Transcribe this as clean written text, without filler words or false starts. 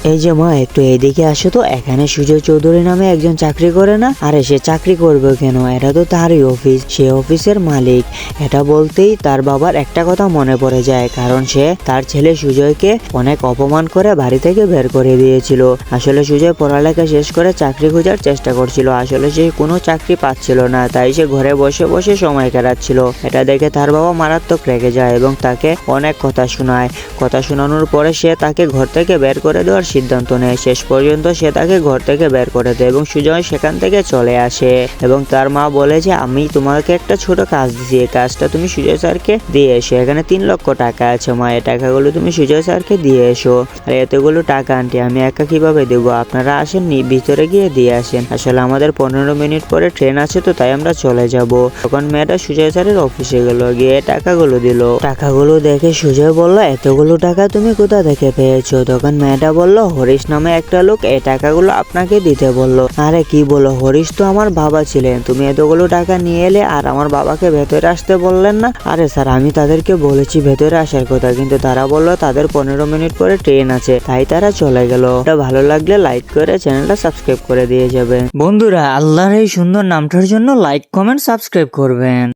এই যে মা, একটু এদিকে আসো তো। এখানে সুজয় চৌধুরী নামে একজন চাকরি করে না? আরে সে চাকরি করবে কেন, এটা তো তারই অফিস, সে অফিসের মালিক। এটা বলতেই তার বাবার একটা কথা মনে পড়ে যায়, কারণ সে তার ছেলে সুজয়কে অনেক অপমান করে বাড়ি থেকে বের করে দিয়েছিল। আসলে সুজয় পড়ালেখা শেষ করে চাকরি খোঁজার চেষ্টা করছিল, আসলে সে কোনো চাকরি পাচ্ছিল না, তাই সে ঘরে বসে বসে সময় কাটাচ্ছিল। এটা দেখে তার বাবা মারাত্মক রেগে যায় এবং তাকে অনেক কথা শোনায়। কথা শোনানোর পরে সে তাকে ঘর থেকে বের করে দেওয়ার সিদ্ধান্ত নেয়। শেষ পর্যন্ত সে তাকে ঘর থেকে বের করে দেয় এবং সুজয় সেখান থেকে চলে আসে। এবং তার মা বলে যে আমি তোমাকে একটা ছোট কাজ দিচ্ছি, এই কাজটা তুমি সুজয় স্যারকে দিয়ে এসো। এখানে 3 লক্ষ টাকা আছে মা, এই টাকাগুলো তুমি সুজয় স্যারকে দিয়ে এসো। আর এতগুলো টাকা আন্টি আমি একা কিভাবে দেবো, আপনারা আসেননি, ভিতরে গিয়ে দিয়ে আসেন। আসলে আমাদের 15 মিনিট পরে ট্রেন আছে, তো তাই আমরা চলে যাব। তখন মেয়েটা সুজয় স্যারের অফিসে গেল, গিয়ে টাকাগুলো দিল। টাকাগুলো দেখে সুজয় বলল, এতগুলো টাকা তুমি কোথা থেকে পেয়েছো? তখন মেয়েটা বলল, হরিশ নামে একটা লোক এই টাকাগুলো আপনাকে দিতে বললো। আরে কি বলো, হরিশ তো আমার বাবা ছিলেন, তুমি এতগুলো টাকা নিয়ে এলে আর আমার বাবাকে ভেতরে আসতে বললেন না? আরে স্যার, আমি তাদেরকে বলেছি ভেতরে আসার কথা, কিন্তু তারা বললো তাদের 15 মিনিট পরে ট্রেন আছে, তাই তারা চলে গেল। এটা ভালো লাগলে লাইক করে চ্যানেলটা সাবস্ক্রাইব করে দিয়ে যাবে। বন্ধুরা, আল্লাহর এই সুন্দর নামটার জন্য লাইক, কমেন্ট, সাবস্ক্রাইব করবেন।